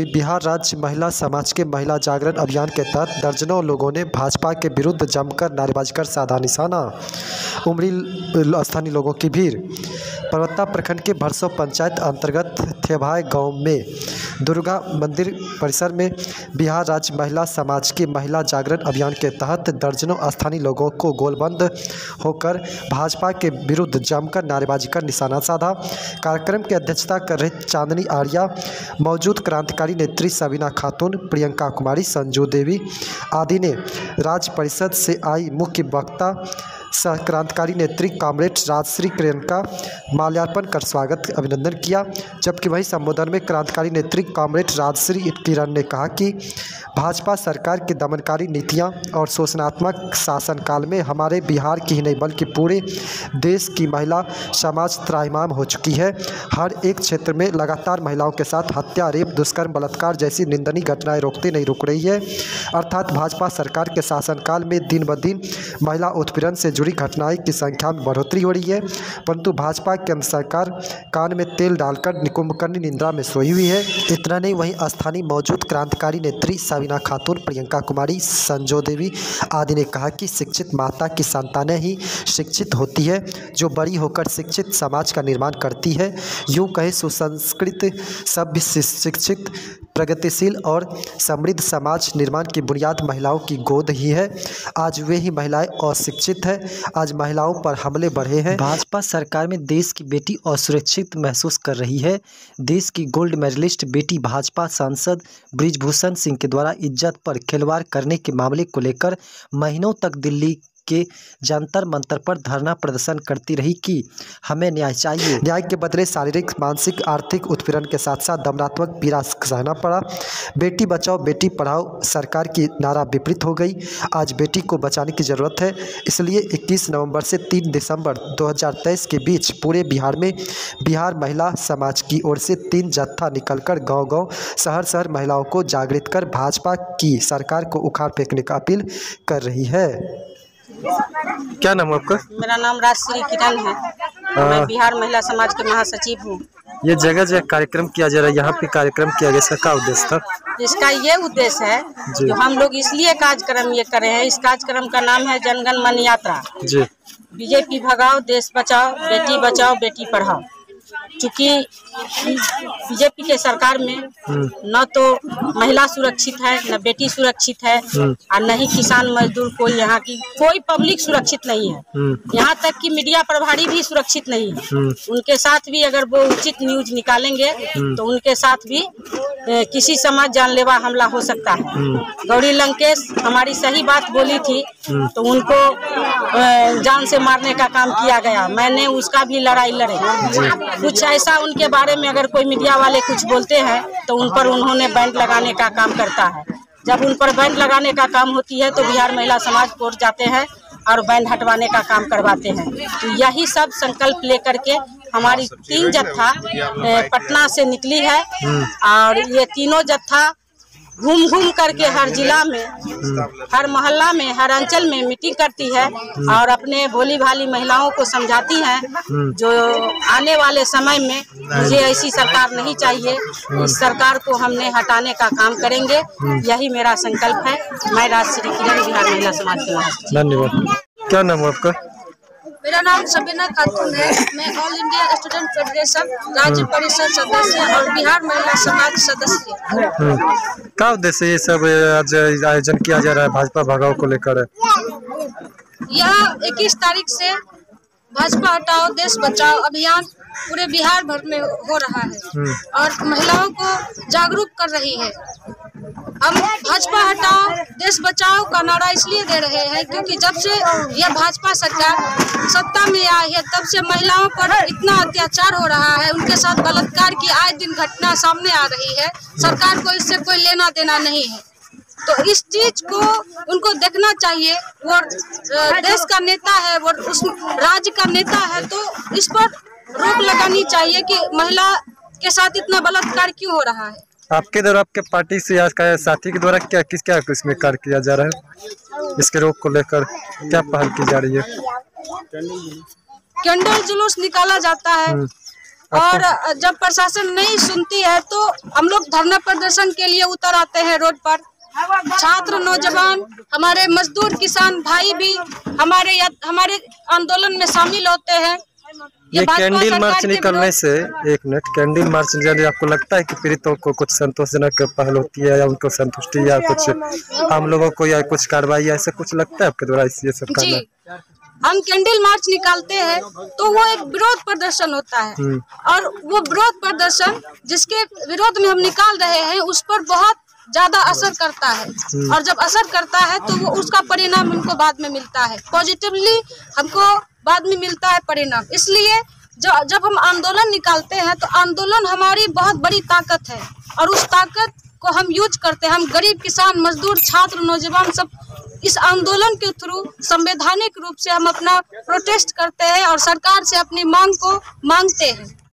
बिहार राज्य महिला समाज के महिला जागरण अभियान के तहत दर्जनों लोगों ने भाजपा के विरुद्ध जमकर नारेबाजी कर साधा निशाना। उमरी स्थानीय लोगों की भीड़। परबत्ता प्रखंड के भरसों पंचायत अंतर्गत थेभाय गांव में दुर्गा मंदिर परिसर में बिहार राज्य महिला समाज के महिला जागरण अभियान के तहत दर्जनों स्थानीय लोगों को गोलबंद होकर भाजपा के विरुद्ध जमकर नारेबाजी कर निशाना साधा। कार्यक्रम की अध्यक्षता कर रही चांदनी आर्या, मौजूद क्रांतिकारी नेत्री सबीना खातून, प्रियंका कुमारी, संजू देवी आदि ने राज्य परिषद से आई मुख्य वक्ता सह क्रांतिकारी नेत्री कॉमरेड राजश्री प्रियंका माल्यार्पण कर स्वागत अभिनंदन किया। जबकि वही संबोधन में क्रांतिकारी नेत्री कॉमरेड राजश्री किरण ने कहा कि भाजपा सरकार की दमनकारी नीतियां और शोषणात्मक शासनकाल में हमारे बिहार की ही नहीं बल्कि पूरे देश की महिला समाज त्राहिमाम हो चुकी है। हर एक क्षेत्र में लगातार महिलाओं के साथ हत्या, रेप, दुष्कर्म, बलात्कार जैसी निंदनीय घटनाएं रोकते नहीं रुक रही है। अर्थात भाजपा सरकार के शासनकाल में दिन ब दिन महिला उत्पीड़न से जुड़ी घटनाएं की संख्या में बढ़ोतरी हो रही है, परंतु भाजपा केंद्र सरकार कान में तेल डालकर कुंभकर्णी निंदा में सोई हुई है। इतना नहीं, वहीं स्थानीय मौजूद क्रांतिकारी नेत्री सबीना खातून, प्रियंका कुमारी, संजू देवी आदि ने कहा कि शिक्षित माता की संतानें ही शिक्षित होती है, जो बड़ी होकर शिक्षित समाज का निर्माण करती है। यूँ कहे सुसंस्कृत, सभ्य, शिक्षित, प्रगतिशील और समृद्ध समाज निर्माण की बुनियाद महिलाओं की गोद ही है। आज वे ही महिलाएं अशिक्षित हैं। आज महिलाओं पर हमले बढ़े हैं। भाजपा सरकार में देश की बेटी असुरक्षित महसूस कर रही है। देश की गोल्ड मेडलिस्ट बेटी भाजपा सांसद बृजभूषण सिंह के द्वारा इज्जत पर खिलवाड़ करने के मामले को लेकर महीनों तक दिल्ली के जंतर मंतर पर धरना प्रदर्शन करती रही कि हमें न्याय चाहिए। न्याय के बदले शारीरिक, मानसिक, आर्थिक उत्पीड़न के साथ साथ दमनात्मक पीड़ा सहना पड़ा। बेटी बचाओ बेटी पढ़ाओ सरकार की नारा विपरीत हो गई। आज बेटी को बचाने की ज़रूरत है। इसलिए 21 नवंबर से 3 दिसंबर 2023 के बीच पूरे बिहार में बिहार महिला समाज की ओर से 3 जत्था निकलकर गाँव-गाँव, शहर-शहर महिलाओं को जागृत कर भाजपा की सरकार को उखाड़ फेंकने का अपील कर रही है। क्या नाम है आपका? मेरा नाम राजश्री किरण है। मैं बिहार महिला समाज के महासचिव हूँ। ये जगह जगह कार्यक्रम किया जा रहा है, यहाँ पे कार्यक्रम किया गया, इसका क्या उद्देश्य था? इसका ये उद्देश्य है जो हम लोग इसलिए कार्यक्रम ये कर रहे हैं। इस कार्यक्रम का नाम है जनगण मन यात्रा। जी। बीजेपी भगाओ, देश बचाओ, बेटी पढ़ाओ। चूँकि बीजेपी के सरकार में न तो महिला सुरक्षित है, न बेटी सुरक्षित है और न ही किसान मजदूर, कोई यहाँ की कोई पब्लिक सुरक्षित नहीं है। यहाँ तक कि मीडिया प्रभारी भी सुरक्षित नहीं है। उनके साथ भी अगर वो उचित न्यूज निकालेंगे तो उनके साथ भी किसी समय जानलेवा हमला हो सकता है। गौरी लंकेश हमारी सही बात बोली थी तो उनको जान से मारने का काम किया गया। मैंने उसका भी लड़ाई लड़े। कुछ ऐसा उनके बारे में अगर कोई मीडिया वाले कुछ बोलते हैं तो उन पर उन्होंने बैंड लगाने का काम करता है। जब उन पर बैंड लगाने का काम होती है तो बिहार महिला समाज कोर्ट जाते हैं और बैंड हटवाने का काम करवाते हैं। तो यही सब संकल्प लेकर के हमारी 3 जत्था पटना से निकली है और ये तीनों जत्था घूम करके हर जिला में, हर मोहल्ला में, हर अंचल में मीटिंग करती है और अपने भोली भाली महिलाओं को समझाती हैं जो आने वाले समय में मुझे ऐसी सरकार नहीं चाहिए, इस सरकार को हमने हटाने का काम करेंगे। यही मेरा संकल्प है। मैं राजश्री किरण, बिहार महिला समाज के महासचिव। धन्यवाद। क्या नाम है आपका? मेरा नाम सबीना खातून है। मैं ऑल इंडिया स्टूडेंट फेडरेशन राज्य परिषद सदस्य और बिहार महिला समाज सदस्य। क्या उद्देश्य ये सब आज आयोजन किया जा रहा है भाजपा भगाओ को लेकर? यह 21 तारीख से भाजपा हटाओ देश बचाओ अभियान पूरे बिहार भर में हो रहा है और महिलाओं को जागरूक कर रही है। हम भाजपा हटाओ देश बचाओ का नारा इसलिए दे रहे हैं क्योंकि जब से यह भाजपा सरकार सत्ता में आई है तब से महिलाओं पर इतना अत्याचार हो रहा है, उनके साथ बलात्कार की आए दिन घटना सामने आ रही है। सरकार को इससे कोई लेना देना नहीं है, तो इस चीज को उनको देखना चाहिए। वो देश का नेता है, वो उस राज्य का नेता है, तो इस पर रोक लगानी चाहिए कि महिला के साथ इतना बलात्कार क्यों हो रहा है। आपके द्वारा, आपके पार्टी से आज का साथी के द्वारा क्या इसमें कार्य किया जा रहा है? इसके रोक को लेकर क्या पहल की जा रही है? कैंडल जुलूस निकाला जाता है और जब प्रशासन नहीं सुनती है तो हम लोग धरना प्रदर्शन के लिए उतर आते हैं रोड पर। छात्र, नौजवान, हमारे मजदूर, किसान भाई भी हमारे आंदोलन में शामिल होते हैं। ये कैंडल मार्च निकलने से, एक मिनट, कैंडल मार्च यदि आपको लगता है कि पीड़ितों को कुछ संतोषजनक पहल होती है या उनको संतुष्टि या कुछ आम लोगों को या कुछ कार्रवाई ऐसा कुछ लगता है आपके द्वारा ये सब करना? हम कैंडल मार्च निकालते हैं तो वो एक विरोध प्रदर्शन होता है और वो विरोध प्रदर्शन जिसके विरोध में हम निकाल रहे हैं उस पर बहुत ज्यादा असर करता है और जब असर करता है तो वो उसका परिणाम हमको बाद में मिलता है, पॉजिटिवली हमको बाद में मिलता है परिणाम। इसलिए जब हम आंदोलन निकालते हैं तो आंदोलन हमारी बहुत बड़ी ताकत है और उस ताकत को हम यूज करते हैं। हम गरीब, किसान, मजदूर, छात्र, नौजवान सब इस आंदोलन के थ्रू संवैधानिक रूप से हम अपना प्रोटेस्ट करते हैं और सरकार से अपनी मांग को मांगते हैं।